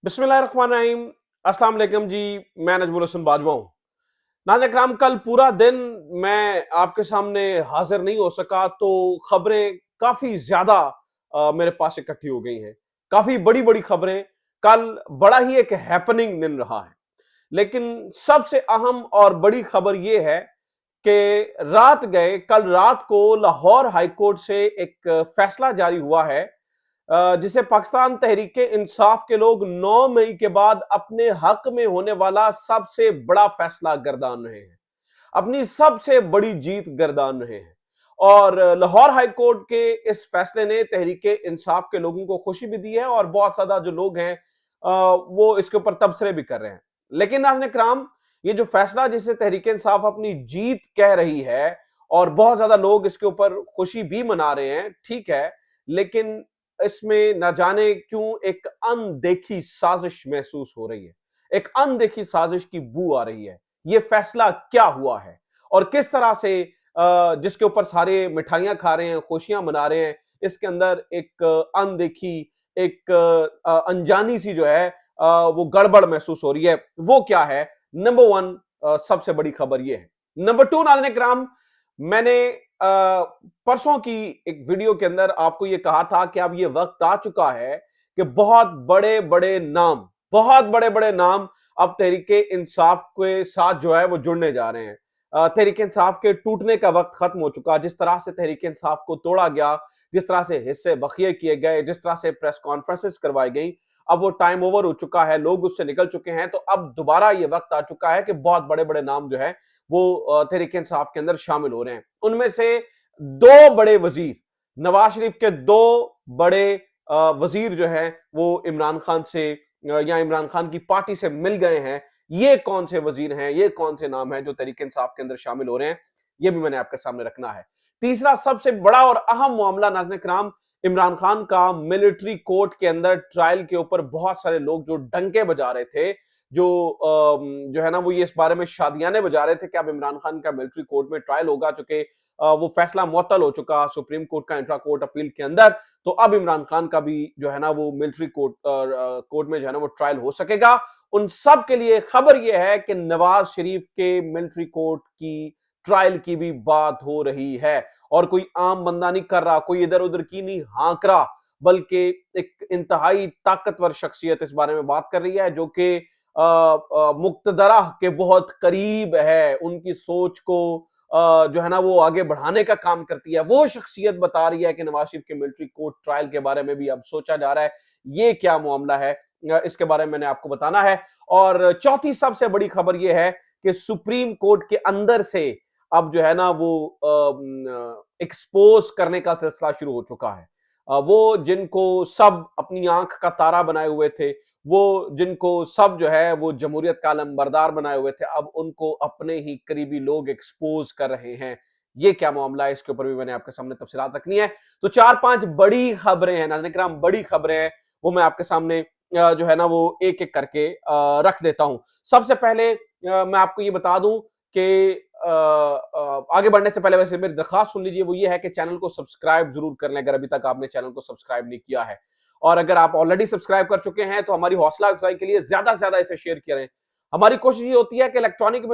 बिस्मिल्लाहिर्रहमानिर्रहीम। अस्सलाम वालेकुम जी। मैं नजमुल हसन बाजवा हूं। नाज़रीन इकराम, कल पूरा दिन मैं आपके सामने हाजिर नहीं हो सका तो खबरें काफी ज्यादा मेरे पास इकट्ठी हो गई हैं। काफी बड़ी बड़ी खबरें। कल बड़ा ही एक हैपनिंग दिन रहा है, लेकिन सबसे अहम और बड़ी खबर यह है कि कल रात को लाहौर हाईकोर्ट से एक फैसला जारी हुआ है, जिसे पाकिस्तान तहरीक इंसाफ के लोग 9 मई के बाद अपने हक में होने वाला सबसे बड़ा फैसला गर्दान रहे हैं, अपनी सबसे बड़ी जीत गर्दान रहे हैं। और लाहौर हाई कोर्ट के इस फैसले ने तहरीक इंसाफ के लोगों को खुशी भी दी है और बहुत ज्यादा जो लोग हैं वो इसके ऊपर तबसरे भी कर रहे हैं। लेकिन नाज़रीन इकराम, ये जो फैसला जिसे तहरीक इंसाफ अपनी जीत कह रही है और बहुत ज्यादा लोग इसके ऊपर खुशी भी मना रहे हैं, ठीक है, लेकिन इसमें न जाने क्यों एक अनदेखी साजिश महसूस हो रही है। एक अनदेखी साजिश की बू आ रही है। यह फैसला क्या हुआ है और किस तरह से जिसके ऊपर सारे मिठाइयां खा रहे हैं, खुशियां मना रहे हैं, इसके अंदर एक अनदेखी, एक अनजानी सी जो है वो गड़बड़ महसूस हो रही है। वो क्या है? नंबर वन, सबसे बड़ी खबर यह है। नंबर टू, नाज़रीन इकराम, मैंने परसों की एक वीडियो के अंदर आपको यह कहा था कि अब यह वक्त आ चुका है कि बहुत बड़े बड़े नाम अब तहरीके इंसाफ के साथ जो है वो जुड़ने जा रहे हैं। तहरीके इंसाफ के टूटने का वक्त खत्म हो चुका। जिस तरह से तहरीके इंसाफ को तोड़ा गया, जिस तरह से हिस्से बखिए किए गए, जिस तरह से प्रेस कॉन्फ्रेंसेस करवाई गई, अब वो टाइम ओवर हो चुका है, लोग उससे निकल चुके हैं। तो अब दोबारा ये वक्त आ चुका है कि बहुत बड़े बड़े नाम जो है वो तहरीक इंसाफ के अंदर शामिल हो रहे हैं। उनमें से दो बड़े वजीर, नवाज शरीफ के दो बड़े वजीर जो हैं वो इमरान खान से या इमरान खान की पार्टी से मिल गए हैं। ये कौन से वजीर हैं, ये कौन से नाम हैं जो तहरीक इंसाफ के अंदर शामिल हो रहे हैं, ये भी मैंने आपके सामने रखना है। तीसरा सबसे बड़ा और अहम मामला नाज़रीन इकराम, इमरान खान का मिलिट्री कोर्ट के अंदर ट्रायल के ऊपर बहुत सारे लोग जो डंके बजा रहे थे, जो है ना वो ये इस बारे में शादियाने बजा रहे थे कि अब इमरान खान का मिलिट्री कोर्ट में ट्रायल होगा, चूंकि वो फैसला मुअत्तल हो चुका सुप्रीम कोर्ट का इंट्रा कोर्ट अपील के अंदर। तो अब इमरान खान का भी जो है ना वो मिलिट्री कोर्ट में जो है ना वो ट्रायल हो सकेगा। उन सब के लिए खबर यह है कि नवाज शरीफ के मिलिट्री कोर्ट की ट्रायल की भी बात हो रही है और कोई आम बंदा नहीं कर रहा, कोई इधर उधर की नहीं हाँक रहा, बल्कि एक इंतहाई ताकतवर शख्सियत इस बारे में बात कर रही है जो कि मुक्तदरा के बहुत करीब है, उनकी सोच को जो है ना वो आगे बढ़ाने का काम करती है। वो शख्सियत बता रही है कि नवाज शरीफ के मिलिट्री कोर्ट ट्रायल के बारे में भी अब सोचा जा रहा है। ये क्या मामला है, इसके बारे में मैंने आपको बताना है। और चौथी सबसे बड़ी खबर यह है कि सुप्रीम कोर्ट के अंदर से अब जो है ना वो एक्सपोज करने का सिलसिला शुरू हो चुका है। वो जिनको सब अपनी आंख का तारा बनाए हुए थे, वो जिनको सब जो है वो जमहूरियत का अलमबरदार बनाए हुए थे, अब उनको अपने ही करीबी लोग एक्सपोज कर रहे हैं। ये क्या मामला है, इसके ऊपर भी मैंने आपके सामने तफसीलात रखनी है। तो 4-5 बड़ी खबरें हैं नाज़रीन किराम, बड़ी खबरें हैं, वो मैं आपके सामने जो है ना वो एक एक करके रख देता हूं। सबसे पहले मैं आपको ये बता दूं कि आगे बढ़ने से पहले वैसे मेरी दरखास्त सुन लीजिए, वो ये है कि चैनल को सब्सक्राइब जरूर कर लें अगर अभी तक आपने चैनल को सब्सक्राइब नहीं किया है। और अगर आप ऑलरेडी सब्सक्राइब कर चुके हैं तो हमारी हौसला अफजाई के लिए ज्यादा से ज्यादा इसे शेयर करें। हमारी कोशिश ये होती है कि इलेक्ट्रॉनिक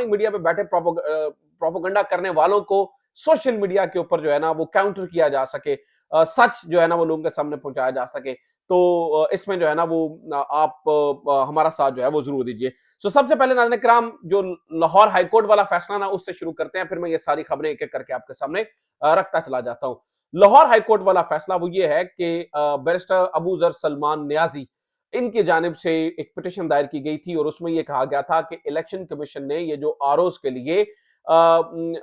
मीडिया पे बैठे प्रोपोगंडा करने वालों को सोशल मीडिया के ऊपर जो है ना वो काउंटर किया जा सके, सच जो है ना वो लोगों के सामने पहुंचाया जा सके। तो इसमें जो है ना वो आप हमारा साथ जो है वो जरूर दीजिए। सो सबसे पहले नाज़रीन किराम, जो लाहौर हाईकोर्ट वाला फैसला ना उससे शुरू करते हैं, फिर मैं ये सारी खबरें एक एक करके आपके सामने रखता चला जाता हूं। लाहौर हाईकोर्ट वाला फैसला वो ये है कि बैरिस्टर अबू जर सलमान न्याजी, इनकी जानिब से एक पिटिशन दायर की गई थी और उसमें यह कहा गया था कि इलेक्शन कमीशन ने ये जो आरओज के लिए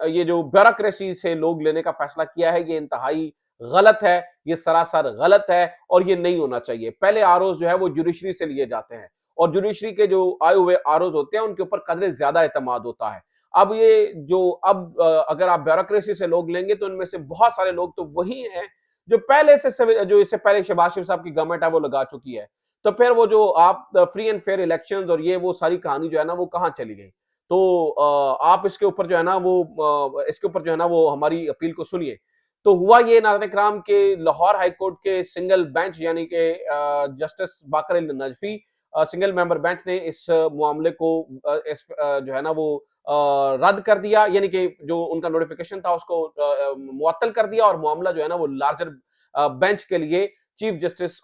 ये जो ब्यूरोक्रेसी से लोग लेने का फैसला किया है, ये इंतहाई गलत है, ये सरासर गलत है और ये नहीं होना चाहिए। पहले आरओज जो है वो जुडिशरी से लिए जाते हैं और जुडिशरी के जो आए हुए आरओज होते हैं उनके ऊपर कदरे ज्यादा एतमाद होता है। अब ये जो अगर आप ब्यूरोक्रेसी से लोग लेंगे तो इनमें से बहुत सारे लोग तो वही हैं जो पहले से जो इससे पहले शहबाज शरीफ साहब की गवर्नमेंट है वो लगा चुकी है। तो फिर वो जो आप फ्री एंड फेयर इलेक्शंस और ये वो सारी कहानी जो है ना वो कहां चली गई। तो आप इसके ऊपर जो है ना वो इसके ऊपर जो है ना वो हमारी अपील को सुनिए। तो हुआ ये नाज़रीन इकराम के लाहौर हाई कोर्ट के सिंगल बेंच यानी कि justice Baqar Ali Najafi single member bench ने इस मामले को जो है ना वो रद्द कर दिया, यानी कि जो उनका नोटिफिकेशन था उसको मुअत्तल कर दिया और मामला जो है ना वो लार्जर बेंच के लिए chief justice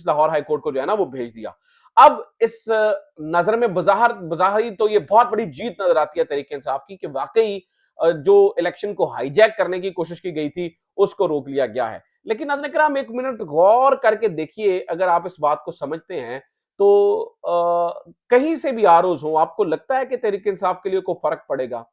Lahore high court को जो है ना वो भेज दिया। अब इस नजर में बज़ाहिर तो ये बहुत बड़ी जीत नजर आती है तहरीक इंसाफ की कि वाकई जो इलेक्शन को हाईजैक करने की कोशिश की गई थी उसको रोक लिया गया है। लेकिन नाज़रीन इकराम एक मिनट गौर करके देखिए, अगर आप इस बात को समझते हैं तो कहीं से भी आरोज हो, आपको लगता है कि तहरीक इंसाफ के लिए कोई फर्क पड़ेगा?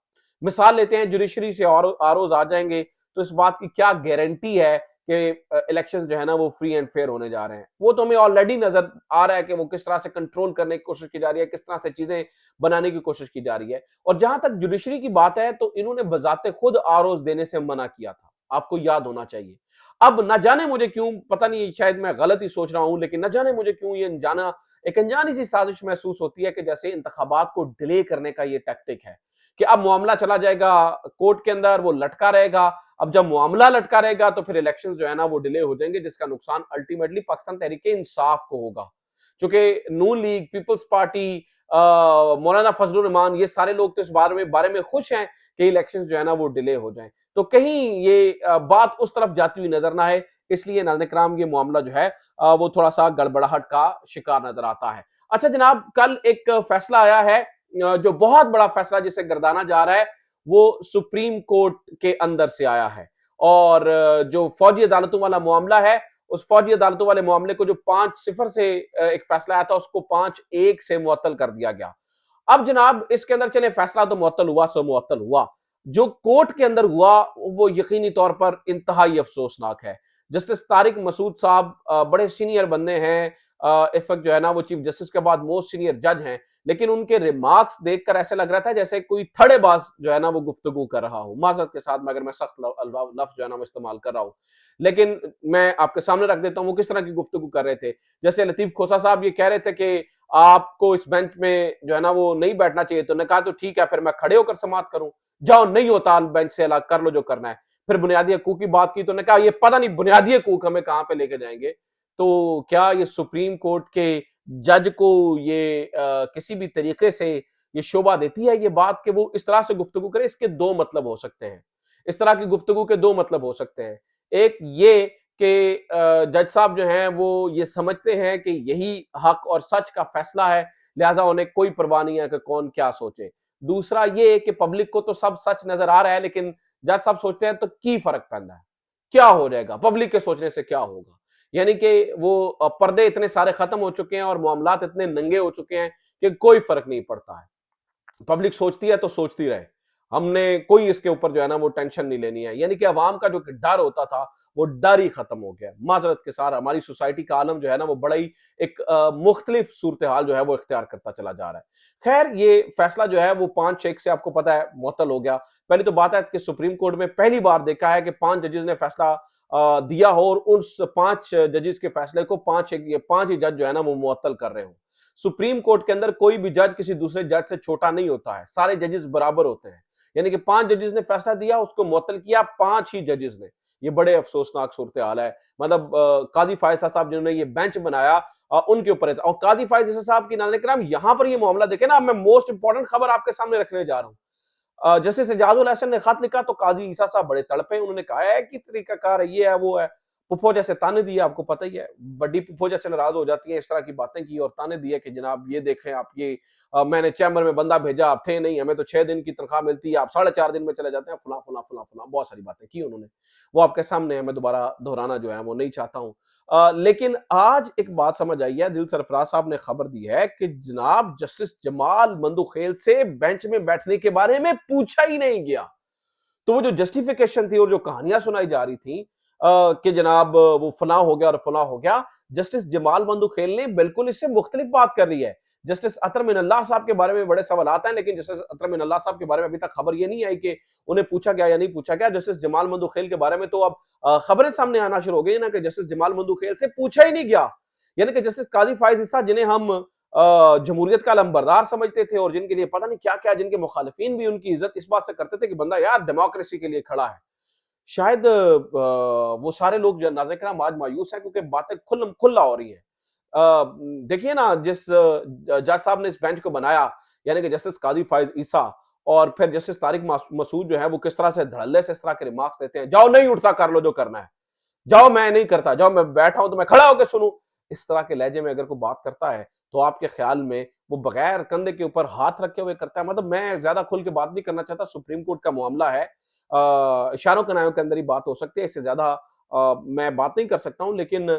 मिसाल लेते हैं जुडिशरी से आरोज आ जाएंगे तो इस बात की क्या गारंटी है कि इलेक्शन जो है ना वो फ्री एंड फेयर होने जा रहे हैं? वो तो हमें ऑलरेडी नजर आ रहा है कि वो किस तरह से कंट्रोल करने की कोशिश की जा रही है, किस तरह से चीजें बनाने की कोशिश की जा रही है। और जहां तक जुडिशरी की बात है तो इन्होंने बजाते खुद आरोज देने से मना किया था, आपको याद होना चाहिए। अब न जाने मुझे क्यों, पता नहीं शायद मैं गलत ही सोच रहा हूं, लेकिन न जाने मुझे क्यों ये एक अनजानी सी साजिश महसूस होती है कि जैसे इंतखाबात को डिले करने का ये टैक्टिक है कि अब मामला चला जाएगा कोर्ट के अंदर, वो लटका रहेगा। अब जब मामला लटका रहेगा तो फिर इलेक्शंस जो है ना वो डिले हो जाएंगे, जिसका नुकसान अल्टीमेटली पाकिस्तान तहरीक इंसाफ को होगा। चूंकि नून लीग, पीपल्स पार्टी, मौलाना फजलुर रहमान, ये सारे लोग तो इस बारे में खुश हैं कि इलेक्शंस जो है ना वो डिले हो जाएं। तो कहीं ये बात उस तरफ जाती हुई नजर ना आए, इसलिए नाज़रीन इकराम ये मामला जो है वो थोड़ा सा गड़बड़ाहट का शिकार नजर आता है। अच्छा जनाब, कल एक फैसला आया है जो बहुत बड़ा फैसला जिसे गर्दाना जा रहा है, वो सुप्रीम कोर्ट के अंदर से आया है। और जो फौजी अदालतों वाला मामला है, उस फौजी अदालतों वाले मामले को जो 5-0 से एक फैसला आया था उसको 5-1 से मुअत्तल कर दिया गया। अब जनाब इसके अंदर चले फैसला तो मुअत्तल हुआ सो मुअत्तल हुआ, जो कोर्ट के अंदर हुआ वो यकीनी तौर पर इंतहाई अफसोसनाक है। जस्टिस तारिक मसूद साहब बड़े सीनियर बंदे हैं, इस वक्त जो है ना वो चीफ जस्टिस के बाद मोस्ट सीनियर जज हैं, लेकिन उनके रिमार्क्स देखकर ऐसे लग रहा था जैसे कोई थड़ेबाज जो है ना वो गुफ्तगू कर रहा हो। माजरत के साथ में अगर मैं सख्त लफ्ज जो है ना वो इस्तेमाल कर रहा हूं, लेकिन मैं आपके सामने रख देता हूं वो किस तरह की गुफ्तगू कर रहे थे। जैसे लतीफ खोसा साहब ये कह रहे थे कि आपको इस बेंच में जो है ना वो नहीं बैठना चाहिए, तो उन्होंने कहा तो ठीक है फिर मैं खड़े होकर समाअत करूं, जाओ नहीं होता बेंच से अलग कर लो जो करना है। फिर बुनियादी हकूक की बात की तो उन्होंने कहा ये पता नहीं बुनियादी हकूक हमें कहां पे लेके जाएंगे। तो क्या ये सुप्रीम कोर्ट के जज को ये किसी भी तरीके से ये शोभा देती है ये बात कि वो इस तरह से गुफ्तगू करे? इसके दो मतलब हो सकते हैं, इस तरह की गुफ्तगू के दो मतलब हो सकते हैं। एक ये कि जज साहब जो हैं वो ये समझते हैं कि यही हक और सच का फैसला है, लिहाजा उन्हें कोई परवाह नहीं है कि कौन क्या सोचे। दूसरा ये कि पब्लिक को तो सब सच नजर आ रहा है, लेकिन जज साहब सोचते हैं तो की फर्क पैदा है, क्या हो जाएगा, पब्लिक के सोचने से क्या होगा। यानी कि वो पर्दे इतने सारे खत्म हो चुके हैं और मामलात इतने नंगे हो चुके हैं कि कोई फर्क नहीं पड़ता है। पब्लिक सोचती है तो सोचती रहे, हमने कोई इसके ऊपर जो है ना वो टेंशन नहीं लेनी है। यानी कि अवाम का जो डर होता था वो डर ही खत्म हो गया। माजरत के साथ हमारी सोसाइटी का आलम जो है ना वो बड़ा ही एक मुख्तलिफ सूरत हाल जो है वो इख्तियार करता चला जा रहा है। खैर ये फैसला जो है वो 5-1 से आपको पता है मुअत्तल हो गया। पहली तो बात है कि सुप्रीम कोर्ट में पहली बार देखा है कि 5 जजेस ने फैसला दिया हो और उस 5 जजेस के फैसले को 5 ही जज जो है ना वो मुअत्तल कर रहे हो। सुप्रीम कोर्ट के अंदर कोई भी जज किसी दूसरे जज से छोटा नहीं होता है, सारे जजेस बराबर होते हैं। यानी कि 5 जजेस ने फैसला दिया, उसको मुअत्तल किया 5 ही जजेस ने। ये बड़े अफसोसनाक सूरत हाल है। मतलब काजी फायजा साहब जिन्होंने ये बेंच बनाया उनके ऊपर है। और काजी फायजा साहब की नाज़रीन किराम यहां पर ये मामला देखे ना, मैं मोस्ट इंपॉर्टेंट खबर आपके सामने रखने जा रहा हूं। जस्टिस एजाजुल हसन ने खत लिखा तो काजी ईसा साहब बड़े तड़पे, उन्होंने कहा है कि तरीकाकार है, ये है वो है। पुप्पो जैसे ताने दिए, आपको पता ही है, बड़ी पुप्पो जैसे नाराज हो जाती है, इस तरह की बातें की और ताने दिए कि जनाब ये देखें आप, ये मैंने चैम्बर में बंदा भेजा, आप थे नहीं, हमें तो 6 दिन की तनख्वाह मिलती है, आप 4.5 दिन में चले जाते हैं, फला फला फला फला, बहुत सारी बातें की उन्होंने। वो आपके सामने है, मैं दोबारा दोहराना जो है वो नहीं चाहता हूं। लेकिन आज एक बात समझ आई है, दिल सरफराज साहब ने खबर दी है कि जनाब जस्टिस जमाल मंदुखेल से बेंच में बैठने के बारे में पूछा ही नहीं गया। तो वो जो जस्टिफिकेशन थी और जो कहानियां सुनाई जा रही थी कि जनाब वो फला हो गया और फला हो गया, जस्टिस जमाल मंदुखेल ने बिल्कुल इससे मुख्तलिफ बात कर रही है। जस्टिस अतर मिनल्लाह साहब के बारे में बड़े सवाल आते हैं, लेकिन जस्टिस अतर मिनल्लाह साहब के बारे में अभी तक खबर ये नहीं आई कि उन्हें पूछा गया या नहीं पूछा गया। जस्टिस जमाल मंदुखेल के बारे में तो अब खबरें सामने आना शुरू हो गई ना कि जस्टिस जमाल मंदुखेल से पूछा ही नहीं गया। यानी कि जस्टिस काजी फायज इसा जिन्हें हम जमहूरियत का अलमबरदार समझते थे और जिनके लिए पता नहीं क्या-क्या, जिनके मुखालिफिन भी उनकी इज्जत इस बात से करते थे कि बंदा यार डेमोक्रेसी के लिए खड़ा है। शायद वो सारे लोग जो नाज़रीन किराम आज मायूस हैं क्योंकि बातें खुल्लम खुल्ला हो रही हैं। देखिए ना जिस जज साहब ने इस बेंच को बनाया, यानी कि जस्टिस काज़ी फ़ाइज़ ईसा और फिर जस्टिस तारिक मसूद जो है वो किस तरह से धड़ल्ले से इस तरह के रिमार्क्स देते हैं, जाओ नहीं उठता कर लो जो करना है। जाओ मैं नहीं करता, जाओ मैं बैठा हूं तो मैं खड़ा होकर सुनूं। इस तरह के लहजे में अगर कोई बात करता है तो आपके ख्याल में वो बगैर कंधे के ऊपर हाथ रखे हुए करता है। मतलब मैं ज्यादा खुल के बात नहीं करना चाहता, सुप्रीम कोर्ट का मामला है, इशारों कनायों के अंदर ही बात हो सकती है, इससे ज्यादा मैं बात नहीं कर सकता हूं। लेकिन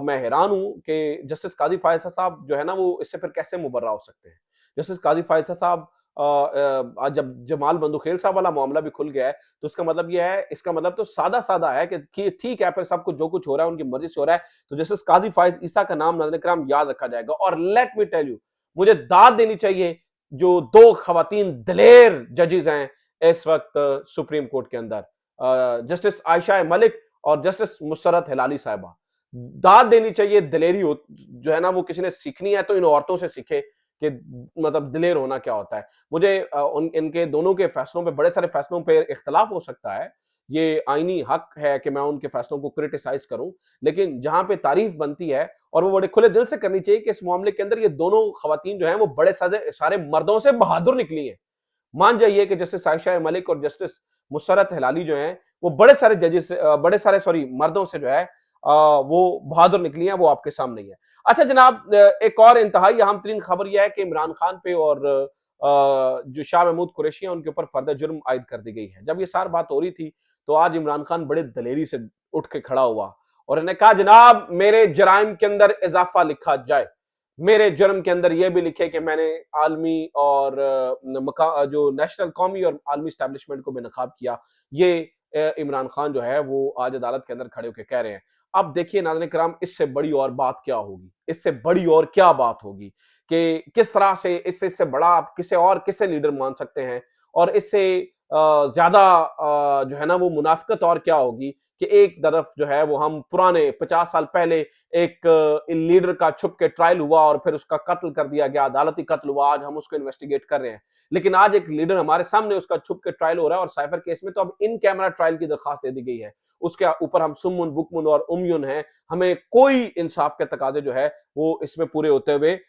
मैं हैरान हूं कि जस्टिस काजी फायसा साहब जो है ना वो इससे फिर कैसे मुबर्रा हो सकते हैं। जस्टिस काजी फायसा साहब आज जब जमाल बंदूखेल साहब वाला मामला भी खुल गया है तो उसका मतलब ये है, इसका मतलब तो सादा-सादा है कि ठीक है, फिर सब कुछ जो कुछ हो रहा है उनकी मर्ज़ी से हो रहा है, तो जस्टिस काज़ी फ़ाइज़ ईसा का नाम नाज़रीन-ए-किराम याद रखा जाएगा। और लेट मी टेल यू, मुझे दाद देनी चाहिए जो 2 ख़वातीन दलेर जजेस हैं इस वक़्त सुप्रीम कोर्ट के अंदर, जस्टिस आयशा मलिक और जस्टिस मुसर्रत हिलाली साहिबा। दाद देनी चाहिए, दिलेरी हो जो है ना वो किसी ने सीखनी है तो इन औरतों से सीखे कि मतलब दिलेर होना क्या होता है। मुझे उन इनके दोनों के फैसलों पे, बड़े सारे फैसलों पे इख्तिलाफ हो सकता है। ये आईनी हक है कि मैं उनके फैसलों को क्रिटिसाइज़ करूँ, लेकिन जहाँ पे तारीफ़ बनती है और वो बड़े खुले दिल से करनी चाहिए कि इस मामले के अंदर ये दोनों ख़वातीन जो हैं वो बड़े सादे सारे मर्दों से बहादुर निकली हैं। मान जाइए कि जस्टिस आयशा मलिक और जस्टिस मुसर्रत हिलाली जो हैं, वो बड़े सारे जजेस से बड़े सारे सॉरी मर्दों से जो है वो बहादुर निकली हैं, वो आपके सामने ही है। अच्छा जनाब, एक और इंतहाई अहम तरीन खबर यह है कि इमरान खान पे और जो शाह महमूद कुरैशी हैं उनके ऊपर फर्द जुर्म आयद कर दी गई है। जब ये सारी बात हो रही थी, तो आज इमरान खान बड़े दलेरी से उठ के खड़ा हुआ और इन्होंने कहा जनाब मेरे जराइम के अंदर इजाफा लिखा जाए। मेरे जुर्म के अंदर यह भी लिखे कि मैंने आलमी और जो नेशनल कौमी और आलमी स्टैब्लिशमेंट को बेनकाब किया। ये इमरान खान जो है वो आज अदालत के अंदर खड़े होकर कह रहे हैं। अब देखिए नाज़रीन किराम, इससे बड़ी और बात क्या होगी, इससे बड़ी और क्या बात होगी कि किस तरह से इससे बड़ा आप किसे लीडर मान सकते हैं। और इससे ज्यादा जो है ना वो मुनाफिकत और क्या होगी कि एक तरफ जो है वो हम पुराने 50 साल पहले एक लीडर का छुप के ट्रायल हुआ और फिर उसका कत्ल कर दिया गया, अदालती कत्ल हुआ, आज हम उसको इन्वेस्टिगेट कर रहे हैं। लेकिन आज एक लीडर हमारे सामने, उसका छुप के ट्रायल हो रहा है और साइफर केस में तो अब इन कैमरा ट्रायल की दरखास्त दे दी गई है। उसके ऊपर हम सुम्मुन बुकमुन और उम्युन हैं, हमें कोई इंसाफ के तकाजे जो है वो इसमें पूरे होते हुए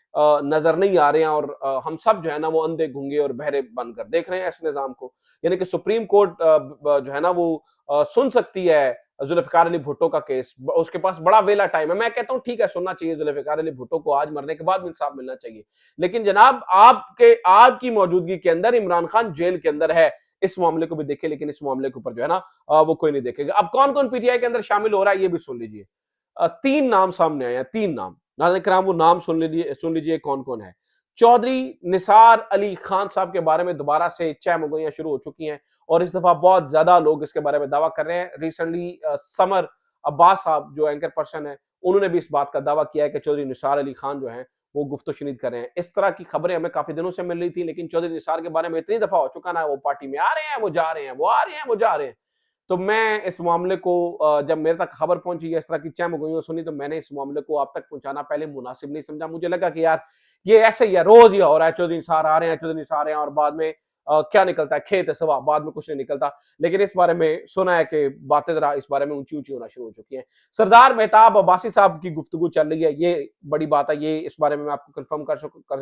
नजर नहीं आ रहे हैं। और हम सब जो है ना वो अंधे गूंगे और बहरे बनकर देख रहे हैं इस निजाम को। यानी कि सुप्रीम कोर्ट जो है ना वो सुन सकती है जुल्फिकार अली भुट्टो का केस, उसके पास बड़ा वेला टाइम है। मैं कहता हूं ठीक है, सुनना चाहिए जुल्फिकार अली भुट्टो को, आज मरने के बाद इंसाफ मिलना चाहिए। लेकिन जनाब आपकी मौजूदगी के अंदर इमरान खान जेल के अंदर है, इस मामले को भी देखे, लेकिन इस मामले के ऊपर जो है ना वो कोई नहीं देखेगा। अब कौन कौन पीटीआई के अंदर शामिल हो रहा है ये भी सुन लीजिए। 3 नाम सामने आए हैं, 3 नाम। नाज़रीन किराम वो नाम सुन लीजिए कौन-कौन है। चौधरी निसार अली खान साहब के बारे में दोबारा से चह-मुगोइयां शुरू हो चुकी हैं और इस दफा बहुत ज्यादा लोग इसके बारे में दावा कर रहे हैं। रिसेंटली समर अब्बास साहब जो एंकर पर्सन है, उन्होंने भी इस बात का दावा किया है कि चौधरी निसार अली खान जो है वो गुफ्तशनीद कर रहे हैं। इस तरह की खबरें हमें काफी दिनों से मिल रही थी, लेकिन चौधरी निसार के बारे में इतनी दफा हो चुका ना, वो पार्टी में आ रहे हैं, वो जा रहे हैं, वो आ रहे हैं, वो जा रहे हैं। तो मैं इस मामले को जब मेरे तक खबर पहुंची, इस तरह की चह-मुगोइयां सुनी, तो मैंने इस मामले को आप तक पहुंचाना पहले मुनासिब नहीं समझा। मुझे लगा कि यार ये ऐसे ही है, रोज ही हो रहा है, चौधरी निसार आ रहे हैं, चौधरी निसार आ रहे हैं, और बाद में क्या निकलता है, खेत है सवा, बाद में कुछ नहीं निकलता। लेकिन इस बारे में सुना है कि बातें जरा इस बारे में ऊंची ऊंची होना शुरू हो चुकी हैं। सरदार मेहताब अब्बासी साहब की गुफ्तगू चल रही है, ये बड़ी बात है। ये इस बारे में मैं आपको कंफर्म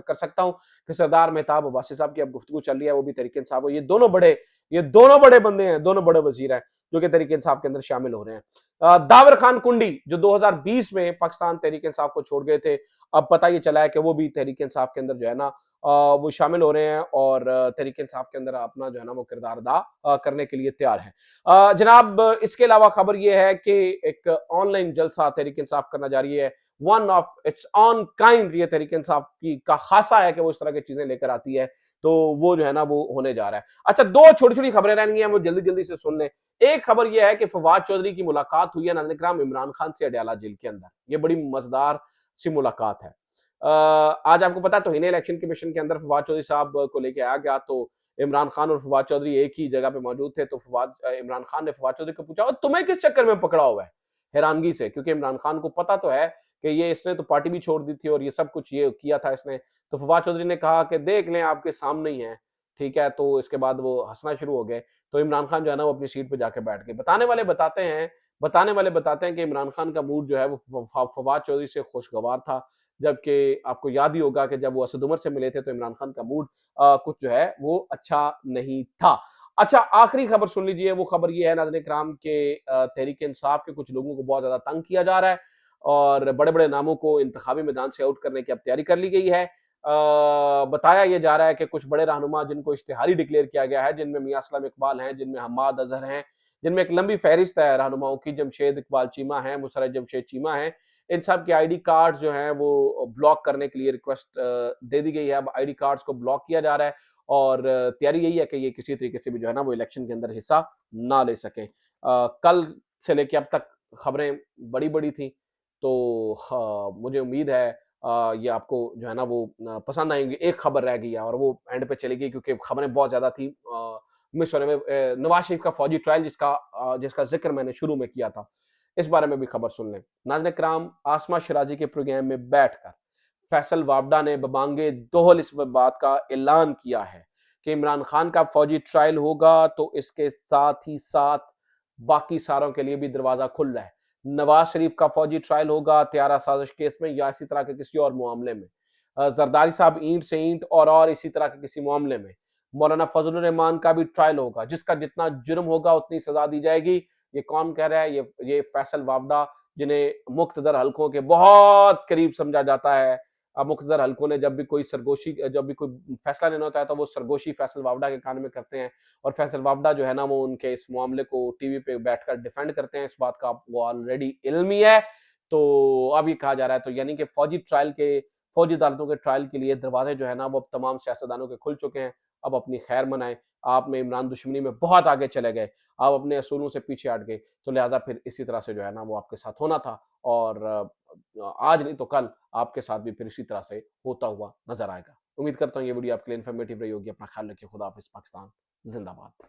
कर सकता हूं कि सरदार मेहताब अब्बासी साहब की अब गुफ्तगू चल रही है, वो भी तहरीक इंसाफ हो। ये दोनों बड़े बंदे हैं, दोनों बड़े वजीर हैं जो कि तहरीक इंसाफ के अंदर शामिल हो रहे हैं। दावर खान कुंडी जो 2020 में पाकिस्तान तहरीक इंसाफ को छोड़ गए थे, अब पता ये चला है कि वो भी तहरीक इंसाफ के अंदर जो है ना वो शामिल हो रहे हैं और तहरीक इंसाफ के अंदर अपना जो है ना वो किरदार अदा करने के लिए तैयार है। जनाब, इसके अलावा खबर यह है कि एक ऑनलाइन जलसा तहरीक इंसाफ करना जारी है। One of its on kind ये तहरीक इंसाफ की का खासा है कि वो इस तरह की चीजें लेकर आती है, तो वो जो है ना वो होने जा रहा है। अच्छा, 2 छोटी-छोटी खबरें रहनी है, वो जल्दी-जल्दी से सुन लें। एक खबर यह है कि फवाद चौधरी की मुलाकात हुई है नाज़रीन इकराम इमरान खान से अडयाला जेल के अंदर। ये बड़ी मजेदार सी मुलाकात है। आज आपको पता है तौहीन इलेक्शन कमीशन के अंदर फवाद चौधरी साहब को लेके आया गया, तो इमरान खान और फवाद चौधरी एक ही जगह पे मौजूद थे। तो इमरान खान ने फवाद चौधरी को पूछा, और तुम्हें किस चक्कर में पकड़ा हुआ है? हैरानगी से, क्योंकि इमरान खान को पता तो है कि ये इसने तो पार्टी भी छोड़ दी थी और ये सब कुछ ये किया था इसने। तो फवाद चौधरी ने कहा कि देख लें आपके सामने ही है, ठीक है? तो इसके बाद वो हँसना शुरू हो गए। तो इमरान खान जो है ना वो अपनी सीट पे जाके बैठ गए। बताने वाले बताते हैं कि इमरान खान का मूड जो है वो फवाद चौधरी से खुशगवार था, जबकि आपको याद ही होगा कि जब वो असद उमर से मिले थे तो इमरान खान का मूड कुछ जो है वो अच्छा नहीं था। अच्छा, आखिरी खबर सुन लीजिए, वो खबर ये है नाज़रीन इकराम के तहरीक-ए-इंसाफ के कुछ लोगों को बहुत ज़्यादा तंग किया जा रहा है और बड़े-बड़े नामों को इंतखाबी मैदान से आउट करने की अब तैयारी कर ली गई है। बताया ये जा रहा है कि कुछ बड़े रहनुमा जिनको इश्तिहारी डिक्लेयर किया गया है, जिनमें मियां असलम इकबाल हैं, जिनमें हम्माद अजहर हैं, जिनमें एक लंबी फहरिस्त है रहनुमाओं की, जमशेद इकबाल चीमा हैं, मुशर्रफ जमशेद चीमा हैं। इन सब के आईडी कार्ड जो हैं वो ब्लॉक करने के लिए रिक्वेस्ट दे दी गई है। अब आईडी कार्ड्स को ब्लॉक किया जा रहा है और तैयारी यही है कि ये किसी तरीके से भी जो है ना वो इलेक्शन के अंदर हिस्सा ना ले सकें। कल से लेके अब तक खबरें बड़ी-बड़ी थी, तो हाँ, मुझे उम्मीद है ये आपको जो है ना वो पसंद आएँगी। एक खबर रह गई है और वो एंड पे चली गई क्योंकि खबरें बहुत ज़्यादा थी। मिस होने में नवाज़ शरीफ का फौजी ट्रायल जिसका ज़िक्र मैंने शुरू में किया था, इस बारे में भी खबर सुन लें। नाज़रीन किराम, आसमा शिराज़ी के प्रोग्राम में बैठकर फैसल वावड़ा ने बबांगे दोहल इस बात का ऐलान किया है कि इमरान खान का फौजी ट्रायल होगा तो इसके साथ ही साथ बाकी सारों के लिए भी दरवाज़ा खुल रहा है। नवाज शरीफ का फौजी ट्रायल होगा त्यारा साजिश केस में या इसी तरह के किसी और मामले में। जरदारी साहब ईंट से ईंट और इसी तरह के किसी मामले में। मौलाना फजलुर रहमान का भी ट्रायल होगा, जिसका जितना जुर्म होगा उतनी सजा दी जाएगी। ये कौन कह रहा है? ये फैसल वावड़ा, जिन्हें मुख्तदर हलकों के बहुत करीब समझा जाता है। मुख्तदर हलकों ने जब भी कोई फैसला लेना होता है तो वो सरगोशी फैसल वावड़ा के कान में करते हैं और फैसल वावड़ा जो है ना वो उनके इस मामले को टीवी पे बैठकर डिफेंड करते हैं। इस बात का आपको ऑलरेडी इल्म ही है। तो अब ये कहा जा रहा है, तो यानी कि फौजी अदालतों के ट्रायल के लिए दरवाजे जो है ना वो अब तमाम सियासतदानों के खुल चुके हैं। अब अपनी खैर मनाएं। आप में इमरान दुश्मनी में बहुत आगे चले गए, आप अपने असूलों से पीछे हट गए, तो लिहाजा फिर इसी तरह से जो है ना वो आपके साथ होना था और आज नहीं तो कल आपके साथ भी फिर इसी तरह से होता हुआ नजर आएगा। उम्मीद करता हूँ ये वीडियो आपके लिए इन्फॉर्मेटिव रही होगी। अपना ख्याल रखिए। खुदा हाफिज। पाकिस्तान जिंदाबाद।